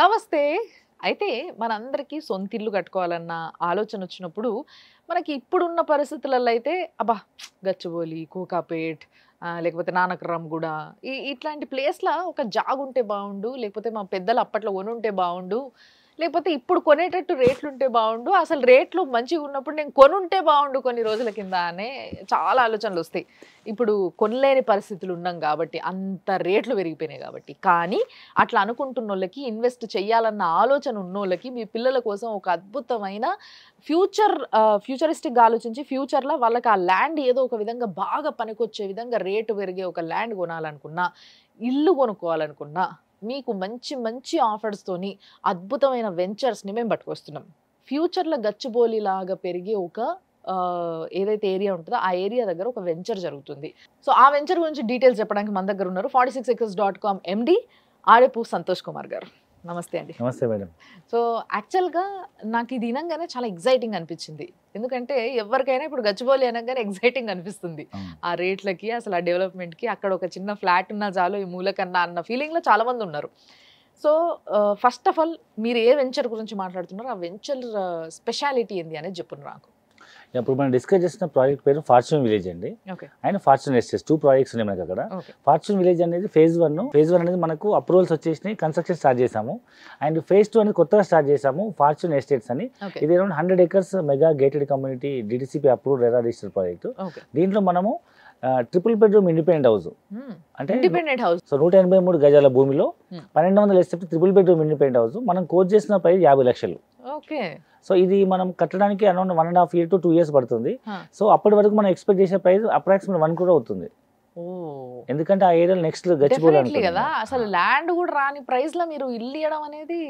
నమస్తే. అయితే మనందరికీ సొంతిల్లు కట్టుకోవాలన్న ఆలోచన వచ్చినప్పుడు, మనకి ఇప్పుడున్న పరిస్థితులలో అయితే అబ్బా! గచ్చిబౌలి, కోకాపేట్ లేకపోతే నానక్రామ్‌గూడ ఇట్లాంటి ప్లేస్‌ల ఒక జాగుంటే బావుండు. లేకపోతే మా పెద్దలు అప్పట్లో కొనుంటే బావుండు. లేకపోతే ఇప్పుడు కొనేటట్టు రేట్లుంటే బావుండు. అసలు రేట్లు మంచిగున్నప్పుడు నేను కొనుంటే బావుండు కొన్ని రోజుల కింద అనే చాలా ఆలోచనలొస్తాయి. ఇప్పుడు కొనలేని పరిస్థితులు ఉన్నాం గాబట్టి. అంత రేట్లు పెరిగిపోయినాయి గాబట్టి. కానీ అట్లా అనుకుంటున్నోళ్ళకి, ఇన్వెస్ట్ చేయాలన్న ఆలోచన ఉన్నోళ్ళకి, మీ పిల్లల కోసం ఒక అద్భుతమైన ఫ్యూచరిస్టిక్‌గా ఆలోచించి ఫ్యూచర్‌లో వాళ్ళకి ఆ ల్యాండ్ ఏదో ఒక విధంగా బాగా పనికొచ్చే విధంగా రేటు పెరిగే ఒక ల్యాండ్ కొనాలనుకున్నా, ఇల్లు కొనుక్కోవాలనుకున్నా, మీకు మంచి మంచి ఆఫర్స్‌తోని అద్భుతమైన వెంచర్స్‌ని మేము పట్టుకొస్తున్నాం. ఫ్యూచర్‌లో గచ్చిబౌలిలాగా పెరిగే ఒక ఏదైతే ఏరియా ఉంటదో ఆ ఏరియా దగ్గర ఒక వెంచర్ జరుగుతుంది. సో, ఆ వెంచర్ గురించి డీటెయిల్స్ చెప్పడానికి మన దగ్గర ఉన్నారు 46acres.com ఎండీ ఆడెపు సంతోష్ కుమార్ గారు. నమస్తే అండి. నమస్తే మేడం. సో, యాక్చువల్‌గా నాకు ఇది ఇనంగానే చాలా ఎక్సైటింగ్ అనిపించింది. ఎందుకంటే ఎవరికైనా ఇప్పుడు గచ్చిబౌలి అనంగానే ఎక్సైటింగ్ అనిపిస్తుంది. ఆ రేట్లకి, అసలు ఆ డెవలప్‌మెంట్‌కి అక్కడ ఒక చిన్న ఫ్లాట్ ఉన్నా చాలు ఈ మూలకన్నా అన్న ఫీలింగ్‌లో చాలా మంది ఉన్నారు. సో, ఫస్ట్ ఆఫ్ ఆల్ మీరు ఏ వెంచర్ గురించి మాట్లాడుతున్నారో ఆ వెంచర్ స్పెషాలిటీ ఏంది అనేది చెప్పండి నాకు. ఇప్పుడు మనం డిస్కస్ చేసిన ప్రాజెక్ట్ పేరు ఫార్చ్యూన్ విలేజ్ అండి. Okay. And fortune estates 2 projects ఉన్నాయి మనకి అక్కడ. ఓకే. ఫార్చ్యూన్ విలేజ్ అనేది ఫేజ్ 1 అనేది మనకు అప్రూవల్స్ వచ్చేసినాయి, కన్స్ట్రక్షన్ స్టార్ట్ చేసాము. అండ్ ఫేజ్ 2 అనేది కొత్తగా స్టార్ట్ చేసాము, ఫార్చ్యూన్ ఎస్టేట్స్ అని. ఓకే. ఇది around 100 acres mega gated community DTCP approved RERA register project. Okay. దీంట్లో మనము ట్రిపుల్ బెడ్రూమ్ ఇండిపెండెంట్ హౌస్ అంటే ఇండిపెండెంట్ హౌస్. సో 183 గజాల భూమిలో Hmm. 1200 SFT triple bedroom independent house మనం కోట్ చేసిన ప్రైస్ 50 లక్షలు. ఓకే. సో ఇది మనం కట్టడానికి అరౌండ్ 1.5 year to 2 years పడుతుంది. Huh. సో అప్పటి వరకు మనం ఎక్స్పెక్ట్ చేసే ప్రైస్ అప్రాక్సిమేట్ 1 crore అవుతుంది. ఓహ్! ఎందుకంటే ఆ ఏరియాలో నెక్స్ట్ గచ్చిబౌలి డెఫినెట్లీ కదా! అసలు ల్యాండ్ కూడా రాని ప్రైస్‌లో మీరు ఇల్లు ఇయ్యడం అనేది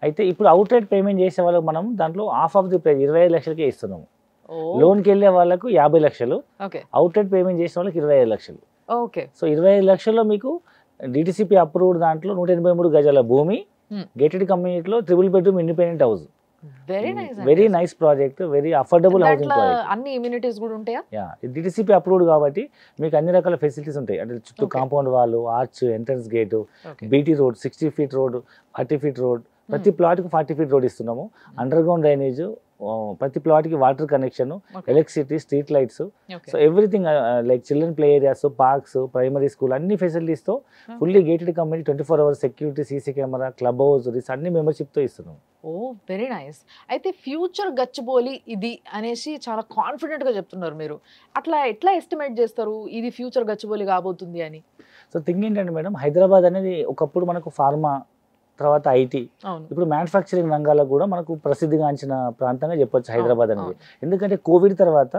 అయితే ఇప్పుడు అవుట్ రైట్ పేమెంట్ చేసే వాళ్ళకి మనం దాంట్లో హాఫ్ ఆఫ్ ది ప్రైస్ 25 లక్షలకే ఇస్తున్నాము. ఓహ్! లోన్కి వెళ్ళే వాళ్ళకు 50 లక్షలు, ఓకే. అవుట్ రైట్ పేమెంట్ చేసే వాళ్ళకి 25 లక్షలు. ఓకే. సో 25 లక్షల్లో మీకు డిటిసిపి అప్రూవ్డ్ దాంట్లో 183 గజాల భూమి, Hmm. గేటెడ్ కమ్యూనిటీలో triple bedroom independent house. Very nice. Very nice project, very affordable housing దాంట్లో ప్రాజెక్ట్. అన్ని ఇమ్యూనిటీస్ కూడా ఉంటాయా? డిటిసిపి అప్రూవ్డ్ కాబట్టి మీకు అన్ని రకాల ఫెసిలిటీస్ ఉంటాయి. అంటే చుట్టూ Okay. కాంపౌండ్ వాళ్ళు, arch, entrance gate, okay. BT road, 60 feet road, 30 feet road, ప్రతి ప్లాట్కి 40 feet రోడ్ ఇస్తున్నాము. అండర్ గ్రౌండ్ డ్రైనేజ్, ప్రతి ప్లాట్కి water connection, Okay. Electricity, street lights, okay. So everything like children play areas, parks, primary school అన్ని ఫెసిలిటీస్తో fully gated community, 24 hours security, CC camera, club house, అన్ని మెంబర్షిప్తో ఇస్తున్నాం. ఓహ్! Very nice. అయితే future Gachibowli ఇది అనేసి చాలా కాన్ఫిడెంట్‌గా చెప్తున్నారు మీరు. అట్లా ఎట్లా ఎస్టిమేట్ చేస్తారు ఇది ఫ్యూచర్ గచ్చిబౌలి కాబోతుంది అని? సో థింగ్ ఏంటంటే మేడం, హైదరాబాద్ అనేది ఒకప్పుడు మనకు ఫార్మా, తర్వాత ఐటీ, అవును. ఇప్పుడు మ్యానుఫ్యాక్చరింగ్ రంగాలకు కూడా మనకు ప్రసిద్ధిగాంచిన ప్రాంతంగా చెప్పొచ్చు హైదరాబాద్ అనేది. అవును. ఎందుకంటే కోవిడ్ తర్వాత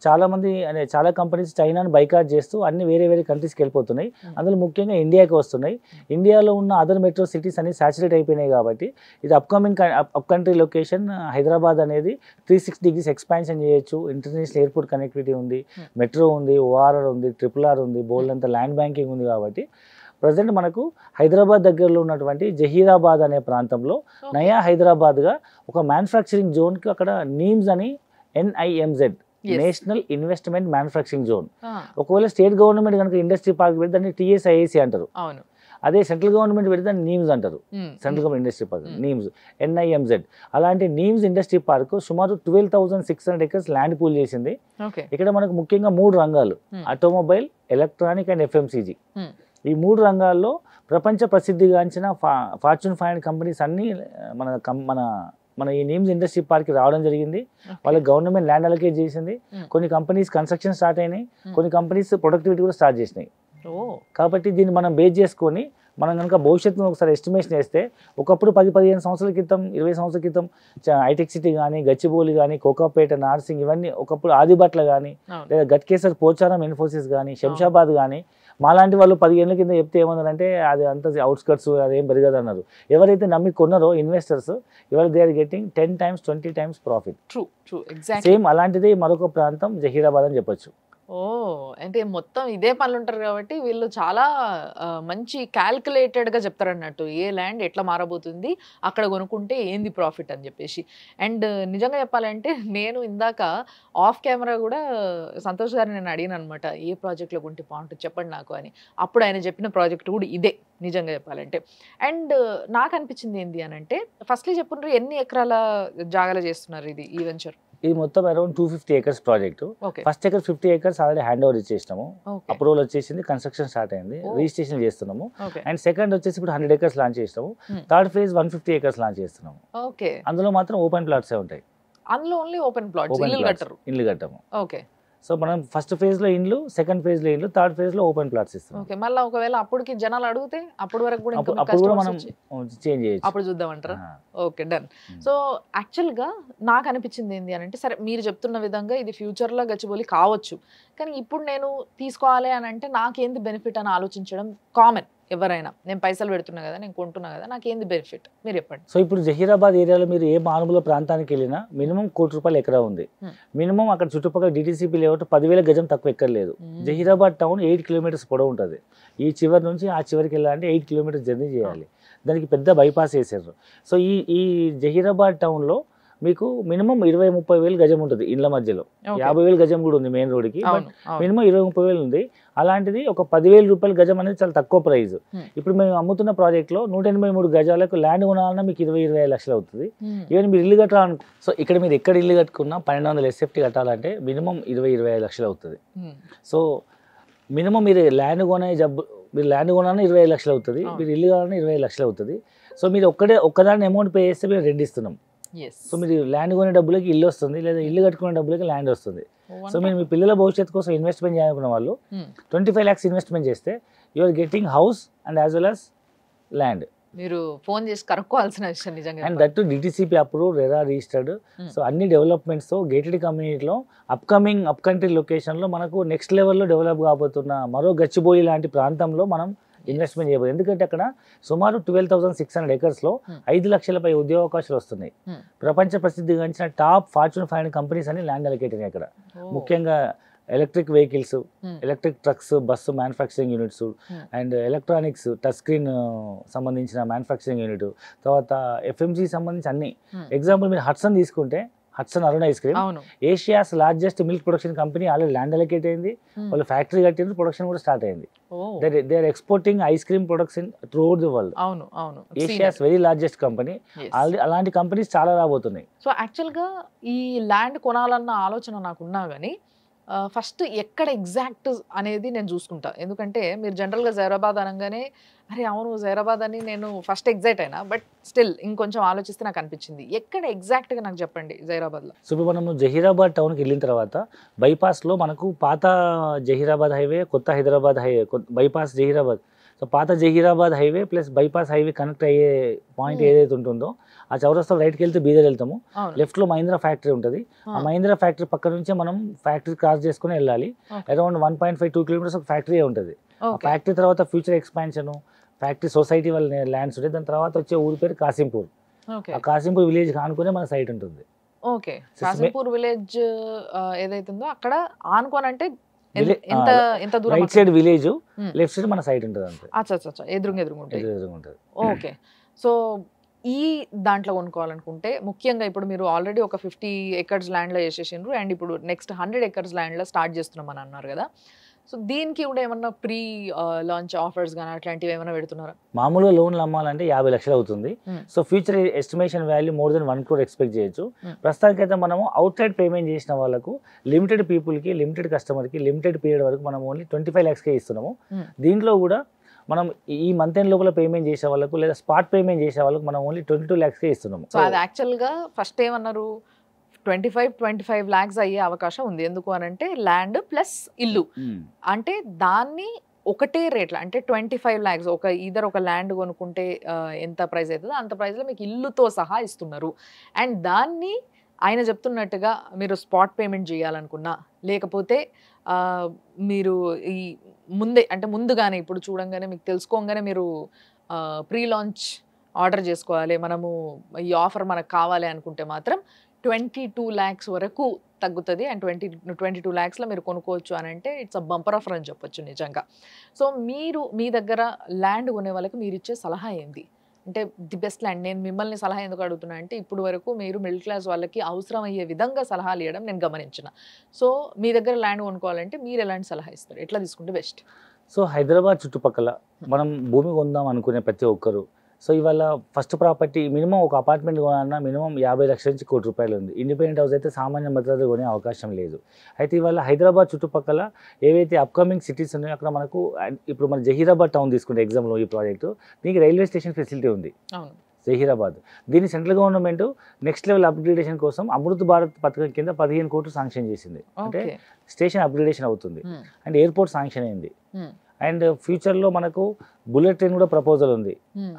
చాలా కంపెనీస్ చైనాను బైకాట్ చేస్తూ అన్ని వేరే వేరే కంట్రీస్కి వెళ్ళిపోతున్నాయి. అందులో ముఖ్యంగా ఇండియాకి వస్తున్నాయి. ఇండియాలో ఉన్న అదర్ మెట్రో సిటీస్ అన్ని సాచురేట్ అయిపోయినాయి కాబట్టి ఇది అప్ కంట్రీ లొకేషన్. హైదరాబాద్ అనేది 360 degrees ఎక్స్పాన్షన్ చేయొచ్చు. ఇంటర్నేషనల్ ఎయిర్పోర్ట్ కనెక్టివిటీ ఉంది, మెట్రో ఉంది, ఓఆర్ఆర్ ఉంది, RRR ఉంది, బోల్డ్ అంత ల్యాండ్ బ్యాంకింగ్ ఉంది. కాబట్టి ప్రజెంట్ మనకు హైదరాబాద్ దగ్గరలో ఉన్నటువంటి జహీరాబాద్ అనే ప్రాంతంలో నయా హైదరాబాద్గా ఒక మ్యానుఫ్యాక్చరింగ్ జోన్కి అక్కడ నీమ్స్ అని NIMZ Yes. National investment manufacturing zone. ఆ, ఒకవేళ స్టేట్ గవర్నమెంట్ కనుక ఇండస్ట్రీ పార్క్ పెడితే దాన్ని TSIAC అంటారు. అవును. అదే సెంట్రల్ గవర్నమెంట్ పెడితే దాన్ని నీమ్స్ అంటారు. హ్మ్. Central government industry park Hmm. NIMS NIMZ. అలాంటి నీమ్స్ ఇండస్ట్రీ పార్క్ సుమారు 12,600 acres ల్యాండ్ పూల్ చేసింది. ఓకే. ఇక్కడ మనకు ముఖ్యంగా 3 రంగాలు, Hmm. Automobile, electronic and FMCG. Hmm. ఈ 3 రంగాల్లో ప్రపంచ ప్రసిద్ధిగాంచిన ఫార్చ్యూన్ 500 కంపెనీస్ అన్నీ మన ఈ నీమ్స్ ఇండస్ట్రీ పార్క్కి రావడం జరిగింది. వాళ్ళకి గవర్నమెంట్ ల్యాండ్ అలొకేట్ చేసింది. Hmm. కొన్ని కంపెనీస్ కన్స్ట్రక్షన్ స్టార్ట్ అయినాయి, Hmm. కొన్ని కంపెనీస్ ప్రొడక్టివిటీ కూడా స్టార్ట్ చేసినాయి. ఓహ్! కాబట్టి దీన్ని మనం బేస్ చేసుకొని మనం కనుక భవిష్యత్తులో ఒకసారి ఎస్టిమేషన్ వేస్తే ఒకప్పుడు 10-15 సంవత్సరాల క్రితం, 20 సంవత్సరాల క్రితం హైటెక్ సిటీ కానీ, గచ్చిబౌలి కానీ, కోకాపేట, నార్సింగ్ ఇవన్నీ ఒకప్పుడు ఆదిబట్ల కానీ, అవును. లేదా గట్కేసర్, పోచారం, ఇన్ఫోసిస్ కానీ, శంషాబాద్ కానీ మాలాంటి వాళ్ళు 10 ఏళ్ళ కింద చెప్తే ఏమన్నారంటే అది అంత అవుట్స్కట్స్, అదేం పెరగదు అన్నారు. ఎవరైతే నమ్మి కొన్నారో ఇన్వెస్టర్స్ ఇవాళ they are getting 10 times 20 times profit. True. Exactly. Same అలాంటిదే మరొక ప్రాంతం జహీరాబాద్ అని చెప్పొచ్చు. అంటే మొత్తం ఇదే పనులుంటారు కాబట్టి వీళ్ళు చాలా మంచి క్యాలిక్యులేటెడ్‌గా చెప్తారన్నట్టు. ఏ ల్యాండ్ ఎట్లా మారబోతుంది, అక్కడ కొనుక్కుంటే ఏంది ప్రాఫిట్ అని చెప్పేసి. అండ్ నిజంగా చెప్పాలంటే నేను ఇందాక ఆఫ్ కెమెరా గూడా సంతోష్ గారిని నేను అడిగాననమాట. ఏ ప్రాజెక్ట్‌లో కొంటే బావుంటది చెప్పండి నాకు అని. అప్పుడు ఆయన చెప్పిన ప్రాజెక్ట్ కూడా ఇదే నిజంగా చెప్పాలంటే. అండ్ నాకనిపించింది ఏంది అనంటే ఫస్ట్‌లీ చెప్పుండ్రి ఎన్ని ఎకరాల జాగాలో చేస్తున్నారు ఇది ఈ వెంచర్? ఇది మొత్తం around 250 acres project. Okay. First acre 50 acres already hand over ఇచ్చేసినాము. ఓకే. అప్రూవల్ వచ్చేసింది, కన్స్ట్రక్షన్ స్టార్ట్ అయింది, ఓహ్! రిజిస్ట్రేషన్ చేస్తున్నాము. ఓకే. అండ్ సెకండ్ వచ్చేసి ఇప్పుడు 100 ఏకర్స్ లాంచ్ చేసినాము. థర్డ్ ఫేజ్ 150 ఏకర్స్ లాంచ్ చేస్తున్నాము. ఓకే. అందులో మాత్రం ఓపెన్ ప్లాట్సే ఉంటాయి. అందులో ఓన్లీ ఓపెన్ ప్లాట్స్, ఓపెన్ ఇల్లులు ప్లాట్స్, కట్టరు. ఇల్లు కట్టము. ఓకే. సో మనం ఫస్ట్ ఫేజ్ లో ఇండ్లు, సెకండ్ ఫేజ్ లో ఇండ్లు, థర్డ్ ఫేజ్ లో ఓపెన్ ప్లాట్స్ ఇస్తున్నాం. ఓకే. మళ్ళా ఒకవేళ అప్పటికి జనాలు అడిగితే అప్పటి వరకు కూడా ఇంకా అప్పుడు కూడా మనం చేంజ్ చేయొచ్చు. అప్పుడు చూద్దామంటారా? ఆ. Okay, done. సో యాక్చువల్గా నాకు అనిపించింది ఏంటి అని అంటే, సరే మీరు చెప్తున్న విధంగా ఇది ఫ్యూచర్లో గచ్చిబౌలి కావచ్చు, కానీ ఇప్పుడు నేను తీసుకోవాలి అని అంటే నాకేంది బెనిఫిట్ అని ఆలోచించడం కామన్. ఎవరైనా నేను పైసలు పెడుతున్నా కదా, నేను కొంటున్నా కదా, నాకేంది బెనిఫిట్ మీరు చెప్పండి. సో ఇప్పుడు జహీరాబాద్ ఏరియాలో మీరు ఏ మారుమూల ప్రాంతానికి వెళ్ళినా మినిమం ₹1,00,00,000 ఎకరా ఉంది. మినిమం అక్కడ చుట్టుపక్కల డిటిసిపి లేఅవుట్ 10,000 గజం తక్కువ ఎక్కర్లేదు. జహీరాబాద్ టౌన్ 8 కిలోమీటర్స్ పొడవు ఉంటుంది. ఈ చివరి నుంచి ఆ చివరికి వెళ్ళాలంటే 8 కిలోమీటర్స్ జర్నీ చేయాలి. దానికి పెద్ద బైపాస్ వేసారు. సో ఈ జహీరాబాద్ టౌన్లో మీకు మినిమం 20-30 వేలు గజం ఉంటుంది ఇండ్ల మధ్యలో. 50,000 గజం కూడా ఉంది మెయిన్ రోడ్కి, బట్ మినిమం 20-30 వేలు ఉంది. అలాంటిది ఒక ₹10,000 గజం అనేది చాలా తక్కువ ప్రైస్. ఇప్పుడు మేము అమ్ముతున్న ప్రాజెక్ట్లో 183 గజాలకు ల్యాండ్ కొనాలన్నా మీకు 20-25 లక్షలు అవుతుంది. ఈవెన్ మీరు ఇల్లు కట్టాలను, సో ఇక్కడ మీరు ఎక్కడ ఇల్లు కట్టుకున్నా 1200 SFT కట్టాలంటే మినిమం 20-25 లక్షలు అవుతుంది. సో మినిమం మీరు ల్యాండ్ కొనాలన్నా 25 లక్షలు అవుతుంది, మీరు ఇల్లు కావాలన్నా 25 లక్షలు అవుతుంది. సో మీరు ఒక్కదాన్ని అమౌంట్ పే చేస్తే మేము రెండు ఇస్తున్నాం. సో మీరు ల్యాండ్ కొనే డబ్బులకి ఇల్లు వస్తుంది, లేదా ఇల్లు కట్టుకునే డబ్బులకి ల్యాండ్ వస్తుంది. సో మీరు మీ పిల్లల భవిష్యత్తు కోసం ఇన్వెస్ట్మెంట్ చేయాలనుకున్న వాళ్ళు 25 lakhs ఇన్వెస్ట్మెంట్ చేస్తే you are getting house and as well as land. మీరు ఫోన్ చేసి కనుక్కోవాల్సిన విషయం నిజంగా. And that DTCP approve, RERA registered. So అన్ని డెవలప్మెంట్స్తో గేటెడ్ కమ్యూనిటీలో అప్ కంట్రీ లొకేషన్లో మనకు నెక్స్ట్ లెవెల్లో డెవలప్ కాబోతున్న మరో గచ్చిబౌలి లాంటి ప్రాంతంలో మనం ఇన్వెస్ట్మెంట్ చేయబోదు. ఎందుకంటే అక్కడ సుమారు 12,600 ఏకర్స్లో 5 లక్షలపై ఉద్యోగావకాశాలు వస్తున్నాయి. ప్రపంచ ప్రసిద్ధిగాంచిన టాప్ Fortune 500 కంపెనీస్ అని ల్యాండ్ అలొకేట్ అయినాయి అక్కడ. ముఖ్యంగా electric vehicles, electric trucks, bus manufacturing units, and electronics touch screen సంబంధించిన మ్యానుఫ్యాక్చరింగ్ యూనిట్, తర్వాత FMG సంబంధించి అన్ని. ఎగ్జాంపుల్ మీరు హట్సన్ తీసుకుంటే, Hatsun Arun ice cream Asia's largest milk production company, already land allocate అయింది, వాళ్ళు ఫ్యాక్టరీ కట్టింది, ప్రొడక్షన్ కూడా స్టార్ట్ అయింది. They are exporting ice cream products in throughout the world. Asia's very largest company. అలాంటి కంపెనీస్ చాలా రాబోతున్నాయి. సో యాక్చువల్గా ఈ ల్యాండ్ కొనాలన్న ఆలోచన నాకున్నా కానీ ఫస్ట్ ఎక్కడ ఎగ్జాక్ట్ అనేది నేను చూసుకుంటా. ఎందుకంటే మీరు జనరల్గా జైరాబాద్ అనగానే అరే అవును జైరాబాద్ అని నేను ఫస్ట్ ఎగ్జైట్ అయినా, బట్ స్టిల్ ఇంకొంచెం ఆలోచిస్తే నాకు అనిపించింది ఎక్కడ ఎగ్జాక్ట్గా నాకు చెప్పండి జైరాబాద్లో. సో ఇప్పుడు మనము జహీరాబాద్ టౌన్కి వెళ్ళిన తర్వాత బైపాస్లో మనకు పాత జహీరాబాద్ హైవే, కొత్త Hyderabad highway, bypass Zaheerabad. So పాత Zaheerabad highway plus bypass highway connect అయ్యే పాయింట్ ఏదైతే ఉంటుందో ఆ చౌరస్తా రైట్కి వెళ్తే బీదర్ వెళ్తాము. లెఫ్ట్లో మహీంద్రా ఫ్యాక్టరీ ఉంటుంది. ఆ మహీంద్రా ఫ్యాక్టరీ పక్క నుంచే మనం ఫ్యాక్టరీ క్రాస్ చేసుకుని వెళ్ళాలి. అరౌండ్ 1.5-2 కిలోమీటర్స్ ఒక ఫ్యాక్టరీ ఉంటుంది. ఆ ఫ్యాక్టరీ తర్వాత ఫ్యూచర్ ఎక్స్పాన్షన్, ఫ్యాక్టరీ సొసైటీ వాళ్ళ ల్యాండ్స్ ఉంటాయి. దాని తర్వాత వచ్చే ఊరి పేరు కాసింపూర్. ఆ కాసింపూర్ విలేజ్ ఆనుకునే మన సైట్ ఉంటుంది. ఓకే, కాసింపూర్ విలేజ్ ఏదైతుందో అక్కడ ఆనుకోనంటే ఎంత దూరం? Right side village, left side మన సైట్ ఉంటుంది అంతే. అచ్చా ఎదురుంటుంది. ఓకే, సో ఈ దాంట్లో కొనుక్కోవాలనుకుంటే ముఖ్యంగా ఇప్పుడు మీరు ఆల్రెడీ ఒక 50 acres ల్యాండ్లో చేసేసిండ్రు, అండ్ ఇప్పుడు నెక్స్ట్ 100 acres ల్యాండ్లో స్టార్ట్ చేస్తున్నామని అన్నారు కదా. సో దీనికి కూడా ఏమన్నా ప్రీ లాంచ్ ఆఫర్స్ కానీ అట్లాంటివి ఏమైనా పెడుతున్నారా? మామూలుగా లోన్లు అమ్మాలంటే 50 లక్షలు అవుతుంది. So future estimation value more than 1 crore expect చేయొచ్చు. ప్రస్తుతానికైతే మనము అవుట్ సైడ్ పేమెంట్ చేసిన వాళ్ళకు, లిమిటెడ్ పీపుల్కి, లిమిటెడ్ కస్టమర్కి, లిమిటెడ్ పీరియడ్ వరకు మనం ఓన్లీ 25 lakhsకే ఇస్తున్నాము. దీంట్లో కూడా మనం ఈ మంత్ ఎండ్ లోపల పేమెంట్ చేసే వాళ్ళకు, లేదా స్పాట్ పేమెంట్ చేసే వాళ్ళకు మనం ఓన్లీ 22 lakhsకే ఇస్తున్నాము. సో అది యాక్చువల్గా ఫస్ట్ ఏమన్నారు 25 lakhs అయ్యే అవకాశం ఉంది. ఎందుకు అని అంటే ల్యాండ్ ప్లస్ ఇల్లు అంటే దాన్ని ఒకటే రేట్లో, అంటే 25 lakhs ఒక ల్యాండ్ కొనుక్కుంటే ఎంత ప్రైస్ అవుతుందో అంత ప్రైస్లో మీకు ఇల్లుతో సహా ఇస్తున్నారు. అండ్ దాన్ని ఆయన చెప్తున్నట్టుగా మీరు స్పాట్ పేమెంట్ చేయాలనుకున్నా, లేకపోతే మీరు ఈ ముందుగానే ఇప్పుడు చూడంగానే మీకు తెలుసుకోగానే మీరు ప్రీ లాంచ్ ఆర్డర్ చేసుకోవాలి, మనము ఈ ఆఫర్ మనకు కావాలి అనుకుంటే మాత్రం 22 lakhs వరకు తగ్గుతుంది అండ్ 22 lakhsలో మీరు కొనుక్కోవచ్చు అని అంటే ఇట్స్ అ బంపర్ ఆఫర్ అని చెప్పొచ్చు నిజంగా. సో మీరు మీ దగ్గర ల్యాండ్ కొనే వాళ్ళకి మీరు ఇచ్చే సలహా ఏంది? అంటే ది బెస్ట్ ల్యాండ్. నేను మిమ్మల్ని సలహా ఎందుకు అడుగుతున్నా అంటే ఇప్పుడు వరకు మీరు మిడిల్ క్లాస్ వాళ్ళకి అవసరం అయ్యే విధంగా సలహాలు ఇవ్వడం నేను గమనించిన. సో మీ దగ్గర ల్యాండ్ కొనుక్కోవాలంటే మీరు ఎలాంటి సలహా ఇస్తారు? ఎట్లా తీసుకుంటే బెస్ట్? సో హైదరాబాద్ చుట్టుపక్కల మనం భూమి కొందాం అనుకునే ప్రతి ఒక్కరు, సో ఇవాళ ఫస్ట్ ప్రాపర్టీ మినిమం ఒక అపార్ట్మెంట్ కొనాలన్నా మినిమం 50 లక్షల నుంచి ₹1 కోటి ఉంది. ఇండిపెండెంట్ హౌస్ అయితే సామాన్య మద్దతు కొనే అవకాశం లేదు. అయితే ఇవాళ హైదరాబాద్ చుట్టుపక్కల ఏవైతే అప్కమింగ్ సిటీస్ ఉన్నాయో అక్కడ మనకు ఇప్పుడు మన జహీరాబాద్ టౌన్ తీసుకుంటే ఎగ్జాంపుల్ ఈ ప్రాజెక్టు, దీనికి రైల్వే స్టేషన్ ఫెసిలిటీ ఉంది జహీరాబాద్. దీన్ని central government next level upgradation కోసం అమృత్ భారత్ పథకం కింద 15 కోట్లు శాంక్షన్ చేసింది. అంటే స్టేషన్ అప్గ్రేడేషన్ అవుతుంది అండ్ ఎయిర్పోర్ట్ శాంక్షన్ అయింది. అండ్ ఫ్యూచర్లో మనకు బుల్లెట్ ట్రైన్ కూడా ప్రపోజల్ ఉంది.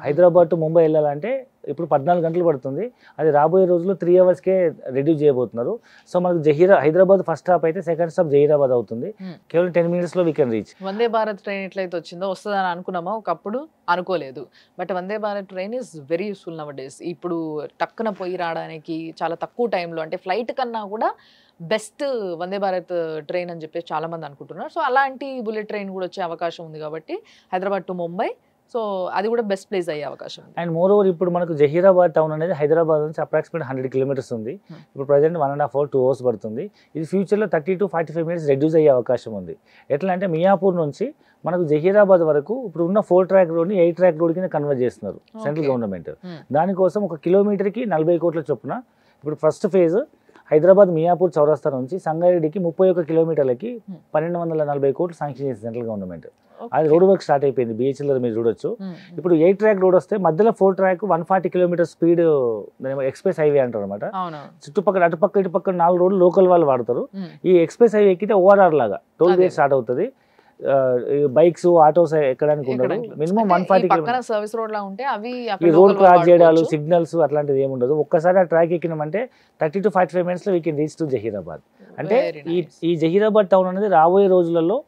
హైదరాబాద్ టు ముంబై వెళ్ళాలంటే ఇప్పుడు 14 గంటలు పడుతుంది, అది రాబోయే రోజుల్లో 3 అవర్స్కే రెడ్యూస్ చేయబోతున్నారు. సో మనకు హైదరాబాద్ ఫస్ట్ స్టాప్ అయితే సెకండ్ స్టాప్ జహీరాబాద్ అవుతుంది. కేవలం 10 minutesలో we can reach. Vande Bharat train ఎట్లయితే వచ్చిందో వస్తుందని అనుకున్నామా ఒకప్పుడు, అనుకోలేదు. But Vande Bharat train is very useful nowadays. ఇప్పుడు టక్కున పోయి రావడానికి చాలా తక్కువ టైంలో, అంటే ఫ్లైట్ కన్నా కూడా బెస్ట్ వందే భారత్ ట్రైన్ అని చెప్పేసి చాలా మంది అనుకుంటున్నారు. సో అలాంటి బుల్లెట్ ట్రైన్ కూడా వచ్చే అవకాశం ఉంది కాబట్టి హైదరాబాద్ టు ముంబై, సో అది కూడా బెస్ట్ ప్లేస్ అయ్యే అవకాశం ఉంది. అండ్ మోర్ ఓవర్ ఇప్పుడు మనకు జహీరాబాద్ టౌన్ అనేది హైదరాబాద్ నుంచి అప్రాక్సిమేట్ 100 kilometers ఉంది. ఇప్పుడు ప్రజెంట్ 1.5 hours 2 hours పడుతుంది. ఇది ఫ్యూచర్లో 30 to 45 minutes రెడ్యూస్ అయ్యే అవకాశం ఉంది. ఎట్లా అంటే మియాపూర్ నుంచి మనకు జహీరాబాద్ వరకు ఇప్పుడు ఉన్న 4 track రోడ్ని 8 track రోడ్ కింద కన్వర్ట్ చేస్తున్నారు సెంట్రల్ గవర్నమెంట్. దానికోసం 1 kilometerకి 40 కోట్ల చొప్పున ఇప్పుడు ఫస్ట్ ఫేజ్ హైదరాబాద్ మియాపూర్ చౌరస్తా నుంచి సంగారెడ్డికి 31 kilometerలకి 1240 కోట్లు శాంక్షన్ చేసింది సెంట్రల్ గవర్నమెంట్. అది రోడ్ వర్క్ స్టార్ట్ అయిపోయింది. BHL మీరు చూడొచ్చు. ఇప్పుడు 8 track రోడ్ వస్తే మధ్యలో 4 track 140 kilometers speed express highway అంటారు అనమాట. చుట్టుపక్కల అటుపక్క ఇటుపక్క 4 రోడ్లు లోకల్ వాళ్ళు వాడతారు. ఈ ఎక్స్ప్రెస్ హైవే ఎక్కితే ORR లాగా టోల్ గేట్ స్టార్ట్ అవుతుంది. బైక్స్ ఆటోస్ ఎక్కడానికి ఉండదు. మినిమం 140 kilometers సర్వీస్ రోడ్ లా ఉంటే అవి ఈ రోడ్ క్రాస్ చేయడాలు సిగ్నల్స్ అట్లాంటిది ఏమి ఉండదు. ఒక్కసారి ఆ ట్రాక్ ఎక్కినామంటే 30 to 45 minutesలో we can reach to Zaheerabad. అంటే ఈ జహీరాబాద్ టౌన్ అనేది రాబోయే రోజులలో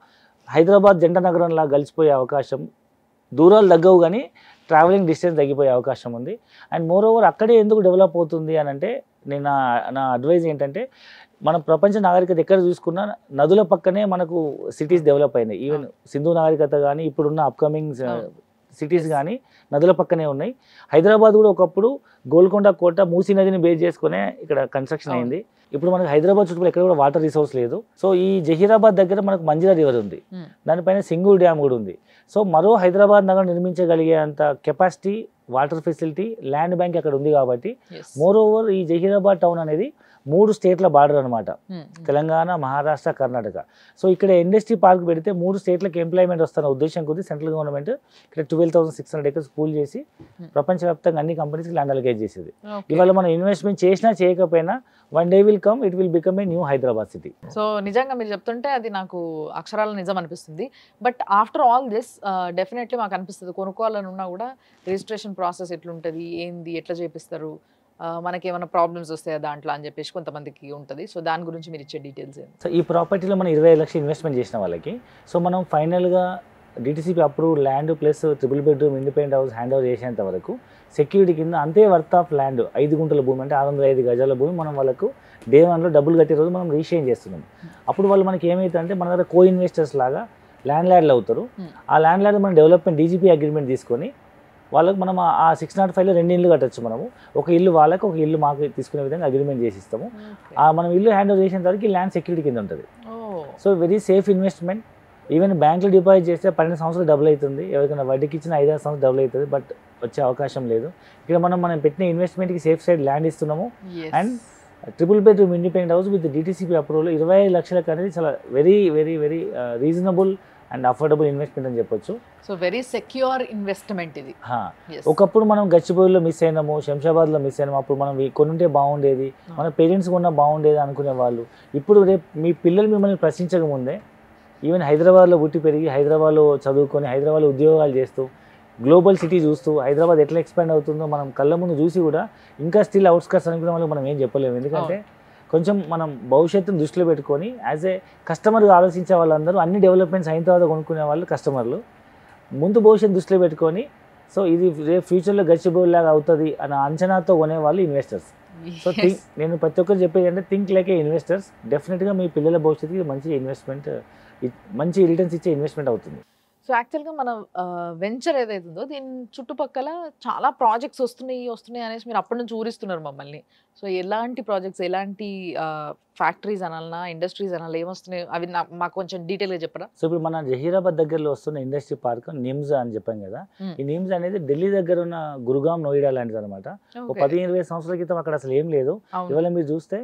హైదరాబాద్ జంట నగరంలా కలిసిపోయే అవకాశం, దూరాలు తగ్గవు కానీ ట్రావెలింగ్ డిస్టెన్స్ తగ్గిపోయే అవకాశం ఉంది. అండ్ మోర్ ఓవర్ అక్కడే ఎందుకు డెవలప్ అవుతుంది అని అంటే నేను నా అడ్వైజ్ ఏంటంటే, మన ప్రపంచ నాగరికత ఎక్కడ చూసుకున్నా నదుల పక్కనే మనకు సిటీస్ డెవలప్ అయినాయి. ఈవెన్ సింధు నాగరికత కానీ ఇప్పుడున్న అప్కమింగ్ సిటీస్ కానీ నదుల పక్కనే ఉన్నాయి. హైదరాబాద్ కూడా ఒకప్పుడు గోల్కొండ కోట మూసీ నదిని బేస్ చేసుకునే ఇక్కడ కన్స్ట్రక్షన్ అయింది. ఇప్పుడు మనకు హైదరాబాద్ చుట్టూ ఎక్కడ కూడా వాటర్ రిసోర్స్ లేదు. సో ఈ జహీరాబాద్ దగ్గర మనకు మంజిరా రివర్ ఉంది, దానిపైన సింగూర్ డ్యామ్ కూడా ఉంది. సో మరో హైదరాబాద్ నగరం నిర్మించగలిగే అంత capacity, water facility, land bank అక్కడ ఉంది. కాబట్టి మోర్ ఓవర్ ఈ జహీరాబాద్ టౌన్ అనేది 3 స్టేట్ల బార్డర్ అనమాట, తెలంగాణ, మహారాష్ట్ర, కర్ణాటక. సో ఇక్కడ ఇండస్ట్రీ పార్క్ పెడితే 3 స్టేట్లకు ఎంప్లాయ్మెంట్ వస్తున్న ఉద్దేశం కొద్ది సెంట్రల్ గవర్నమెంట్ ఇక్కడ 12,600 acres పూల్ చేసి ప్రపంచవ్యాప్తంగా అన్ని కంపెనీస్కి ల్యాండ్ అలొకేట్ చేసేది. ఇవాళ మనం ఇన్వెస్ట్మెంట్ చేసినా చేయకపోయినా one day will come, it will become a new Hyderabad city. So నిజంగా మీరు చెప్తుంటే అది నాకు అక్షరాల నిజం అనిపిస్తుంది. But after all this definitely మాకు అనిపిస్తుంది కొనుక్కోవాలని ఉన్నా కూడా రిజిస్ట్రేషన్ ప్రాసెస్ ఎట్లుంటుంది, ఏంది, ఎట్లా చేపిస్తారు, మనకి ఏమైనా ప్రాబ్లమ్స్ వస్తాయా దాంట్లో అని చెప్పేసి కొంతమందికి ఉంటుంది. సో దాని గురించి మీరు ఇచ్చే డీటెయిల్స్ ఏంటి? సో ఈ ప్రాపర్టీలో మనం 25 లక్షలు ఇన్వెస్ట్మెంట్ చేసిన వాళ్ళకి సో మనం ఫైనల్గా DTCP approve land plus 3 bedroom independent house hand over చేసేంత వరకు సెక్యూరిటీ కింద అంతే వర్త్ ఆఫ్ ల్యాండ్ 5 గుంటల భూమి అంటే 605 గజాల భూమి మనం వాళ్ళకు డే 1లో డబ్బులు కట్టే రోజు మనం రిజిస్ట్రేషన్ చేస్తున్నాం. అప్పుడు వాళ్ళు మనకి ఏమవుతుందంటే మన దగ్గర కో ఇన్వెస్టర్స్ లాగా ల్యాండ్ లార్డ్లు అవుతారు. ఆ ల్యాండ్ లార్డ్ మనం డెవలప్మెంట్ DGP అగ్రిమెంట్ తీసుకొని వాళ్ళకి మనం ఆ 605లో 2 ఇళ్ళు కట్టచ్చు. మనము ఒక ఇల్లు వాళ్ళకి, ఒక ఇల్లు మాకు తీసుకునే విధంగా అగ్రిమెంట్ చేసి ఇస్తాము. మనం ఇల్లు హ్యాండ్ ఓవర్ చేసిన తర్వాత ల్యాండ్ సెక్యూరిటీ కింద ఉంటుంది. So very safe investment. Even బ్యాంకులో డిపాజిట్ చేస్తే 12 సంవత్సరాలు డబుల్ అవుతుంది, ఎవరికైనా వడ్డీకి ఇచ్చిన 5-6 సంవత్సరాలు డబుల్ అవుతుంది. బట్ వచ్చే అవకాశం లేదు. ఇక్కడ మనం పెట్టిన ఇన్వెస్ట్మెంట్కి సేఫ్ సైడ్ ల్యాండ్ ఇస్తున్నాము. And 3 bedroom independent house with DTCP approval 25 లక్షలకు అనేది చాలా very very very reasonable and affordable investment అని చెప్పొచ్చు. సో వెరీ సెక్యూర్ ఇన్వెస్ట్మెంట్ ఇది. ఒకప్పుడు మనం గచ్చిబౌలిలో మిస్ అయినాము, శంషాబాద్లో మిస్ అయినాము, అప్పుడు మనం కొనుంటే బాగుండేది, మన పేరెంట్స్ కొన్నా బాగుండేది అనుకునే వాళ్ళు ఇప్పుడు రేపు మీ పిల్లలు మిమ్మల్ని ప్రశ్నించకముందే ఈవెన్ హైదరాబాద్లో పుట్టి పెరిగి హైదరాబాద్లో చదువుకొని హైదరాబాద్లో ఉద్యోగాలు చేస్తూ గ్లోబల్ సిటీ చూస్తూ హైదరాబాద్ ఎట్లా ఎక్స్పాండ్ అవుతుందో మనం కళ్ళ ముందు చూసి కూడా ఇంకా స్టిల్ అవుట్స్కట్స్ అనుకునే వాళ్ళకి మనం ఏం చెప్పలేము. ఎందుకంటే కొంచెం మనం భవిష్యత్తును దృష్టిలో పెట్టుకొని యాజ్ ఏ కస్టమర్గా ఆలోచించే వాళ్ళందరూ అన్ని డెవలప్మెంట్స్ అయిన తర్వాత కొనుక్కునే వాళ్ళు కస్టమర్లు, ముందు భవిష్యత్తు దృష్టిలో పెట్టుకొని సో ఇది రేపు ఫ్యూచర్లో గచ్చిబౌలి లాగా అవుతుంది అన్న అంచనాతో కొనేవాళ్ళు ఇన్వెస్టర్స్. సో నేను ప్రతి ఒక్కరు చెప్పేది అంటే థింక్ లైక్ ఏ ఇన్వెస్టర్స్. డెఫినెట్గా మీ పిల్లల భవిష్యత్తుకి మంచి ఇన్వెస్ట్మెంట్, మంచి రిటర్న్స్ ఇచ్చే ఇన్వెస్ట్మెంట్ అవుతుంది. సో యాక్చువల్గా మన వెంచర్ ఏదైతే ఉందో దీని చుట్టుపక్కల చాలా ప్రాజెక్ట్స్ వస్తున్నాయి అనేసి మీరు అప్పటి నుంచి ఊరిస్తున్నారు మమ్మల్ని. సో ఎలాంటి ప్రాజెక్ట్స్, ఎలాంటి ఫ్యాక్టరీస్ అనాలన్నా, ఇండస్ట్రీస్ అనాలి, ఏమొస్తున్నాయి అవి మాకు కొంచెం డీటెయిల్గా చెప్పరా? సో ఇప్పుడు మన జహీరాబాద్ దగ్గరలో వస్తున్న ఇండస్ట్రీ పార్క్ నిమ్స్ అని చెప్పాం కదా. ఈ నిమ్స్ అనేది ఢిల్లీ దగ్గర ఉన్న గురుగాం, నోయిడా లాంటిది అనమాట. ఒక 15-20 సంవత్సరాల క్రితం అక్కడ అసలు ఏం లేదు. ఇవాళ మీరు చూస్తే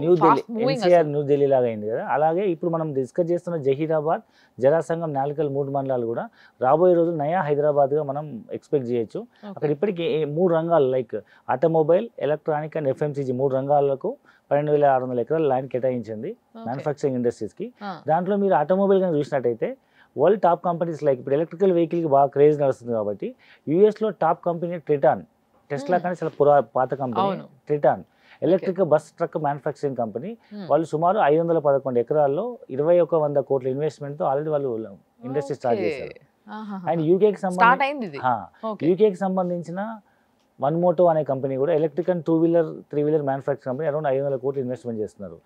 న్యూ ఢిల్లీ, ఎన్సీఆర్ న్యూ ఢిల్లీ లాగా అయింది కదా. అలాగే ఇప్పుడు మనం డిస్కస్ చేస్తున్న జహీరాబాద్, జరాసంగం, నాల్కల్ 3 మండలాలు కూడా రాబోయే రోజులు నయా హైదరాబాద్గా మనం ఎక్స్పెక్ట్ చేయొచ్చు. అక్కడ ఇప్పటికీ 3 రంగాలు like automobile, electronic and FMCG 3 రంగాలకు 12,600 ఎకరాల ల్యాండ్ కేటాయించింది మ్యానుఫ్యాక్చరింగ్ ఇండస్ట్రీస్కి. దాంట్లో మీరు ఆటోమొబైల్ కానీ చూసినట్టయితే వరల్డ్ టాప్ కంపెనీస్ లైక్ ఇప్పుడు ఎలక్ట్రికల్ వెహికల్కి బాగా క్రేజ్ నడుస్తుంది కాబట్టి యూఎస్లో టాప్ కంపెనీ ట్రిటాన్, టెస్లా కానీ చాలా పాత company Triton, electric bus truck manufacturing company. వాళ్ళు సుమారు 511 ఎకరాల్లో 2,100 కోట్ల ఇన్వెస్ట్మెంట్తో ఆల్రెడీ వాళ్ళు ఇండస్ట్రీ స్టార్ట్ చేశారు. అండ్ యూకేకి సంబంధించిన వన్ మోటో అనే కంపెనీ కూడా electric and two wheeler three wheeler manufacturing company around 500 కోట్లు ఇన్వెస్ట్మెంట్ చేస్తున్నారు.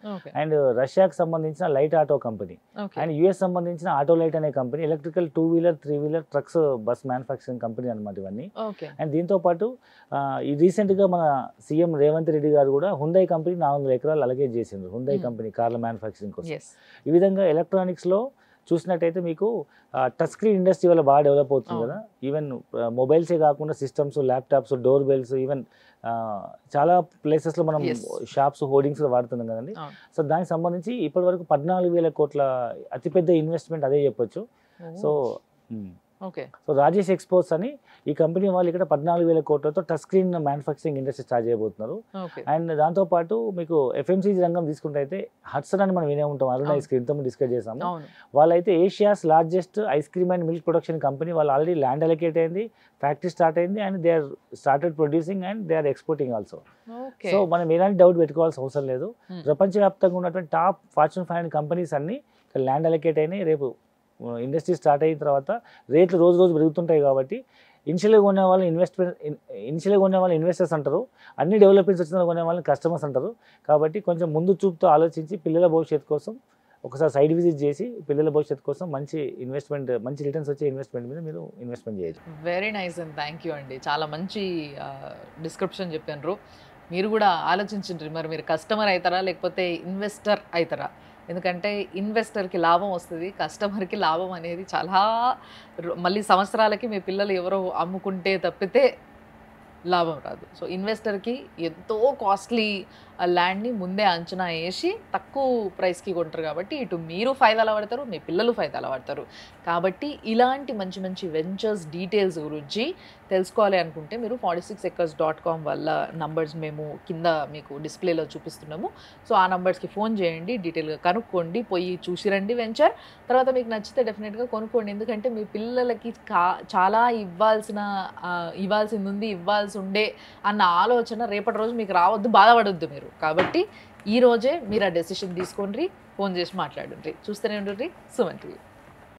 అండ్ రష్యాకి సంబంధించిన light auto company and US సంబంధించిన ఆటో లైట్ అనే company electrical two wheeler three wheeler trucks bus manufacturing company అనమాట ఇవన్నీ. అండ్ దీంతో పాటు ఈ రీసెంట్గా మన సీఎం రేవంత్ రెడ్డి గారు కూడా హుండై కంపెనీ 400 ఎకరాలు అలకేట్ చేసిండ్రు. హుండై కంపెనీ కార్ల మ్యానుఫ్యాక్చరింగ్ కోసం. ఈ విధంగా ఎలక్ట్రానిక్స్లో చూసినట్టయితే మీకు టచ్ స్క్రీన్ ఇండస్ట్రీ వల్ల బాగా డెవలప్ అవుతుంది కదా. ఈవెన్ మొబైల్సే కాకుండా systems, laptops, door bells, even చాలా ప్లేసెస్లో మనం షాప్స్, హోర్డింగ్స్ వాడుతున్నాం కదండి. సో దానికి సంబంధించి ఇప్పటి వరకు 14,000 కోట్ల అతిపెద్ద ఇన్వెస్ట్మెంట్ అదే చెప్పొచ్చు. సో సో రాజేష్ ఎక్స్పోర్ట్స్ అని ఈ కంపెనీ వాళ్ళు ఇక్కడ 14,000 కోట్లతో touch screen manufacturing industry start చేయబోతున్నారు. అండ్ దాంతోపాటు మీకు ఎఫ్ఎంసీజీ రంగం తీసుకుంటే అయితే హట్సన్ అని మనం వినే ఉంటాం, అరుణ్ ఐస్ క్రీమ్ తో డిస్కస్ చేసాము. వాళ్ళైతే Asia's largest ice cream and milk production company. వాళ్ళు ఆల్రెడీ ల్యాండ్ అలొకేట్ అయింది, ఫ్యాక్టరీ స్టార్ట్ అయింది and they are started producing and they are exporting also. So మనం ఎలాంటి డౌట్ పెట్టుకోవాల్సిన అవసరం లేదు. ప్రపంచవ్యాప్తంగా ఉన్నటువంటి టాప్ Fortune 500 కంపెనీస్ అన్ని ఇక్కడ ల్యాండ్ అలొకేట్ అయినాయి. రేపు ఇండస్ట్రీ స్టార్ట్ అయిన తర్వాత రేట్లు రోజు రోజు పెరుగుతుంటాయి కాబట్టి ఇనిషియల్గా కొనే వాళ్ళు ఇన్వెస్టర్స్ అంటారు, అన్ని డెవలప్మెంట్స్ వచ్చిన కొనే వాళ్ళని కస్టమర్స్ అంటారు. కాబట్టి కొంచెం ముందు చూపుతో ఆలోచించి పిల్లల భవిష్యత్తు కోసం ఒకసారి సైడ్ విజిట్ చేసి పిల్లల భవిష్యత్తు కోసం మంచి ఇన్వెస్ట్మెంట్, మంచి రిటర్న్స్ వచ్చే ఇన్వెస్ట్మెంట్ మీద మీరు ఇన్వెస్ట్మెంట్ చేయొచ్చు. Very nice and thank you అండి. చాలా మంచి డిస్క్రిప్షన్ చెప్పారు. మీరు కూడా ఆలోచించండి, మరి మీరు కస్టమర్ అవుతారా లేకపోతే ఇన్వెస్టర్ అవుతారా? ఎందుకంటే ఇన్వెస్టర్కి లాభం వస్తుంది, కస్టమర్కి లాభం అనేది చాలా మళ్ళీ సంవత్సరాలకి మీ పిల్లలు ఎవరో అమ్ముకుంటే తప్పితే లాభం రాదు. సో ఇన్వెస్టర్కి ఎంతో కాస్ట్లీ ల్యాండ్ని ముందే అంచనా వేసి తక్కువ ప్రైస్కి కొంటారు కాబట్టి ఇటు మీరు ఫైదాలు పడతారు, మీ పిల్లలు ఫైదాలు పడతారు. కాబట్టి ఇలాంటి మంచి మంచి వెంచర్స్ డీటెయిల్స్ గురించి తెలుసుకోవాలి అనుకుంటే మీరు 46acres.com వల్ల నంబర్స్ మేము కింద మీకు డిస్ప్లేలో చూపిస్తున్నాము. సో ఆ నంబర్స్కి ఫోన్ చేయండి, డీటెయిల్గా కనుక్కోండి, పోయి చూసిరండి వెంచర్. తర్వాత మీకు నచ్చితే డెఫినెట్గా కొనుక్కోండి. ఎందుకంటే మీ పిల్లలకి చాలా ఇవ్వాల్సింది ఉంది, ఇవ్వాల్సి ఉండే అన్న ఆలోచన రేపటి రోజు మీకు రావద్దు, బాధపడొద్దు మీరు. కాబట్టి ఈ రోజే మీరు ఆ డెసిషన్ తీసుకోండి, ఫోన్ చేసి మాట్లాడండి. చూస్తూనే ఉండండి సుమన్ టీవీ.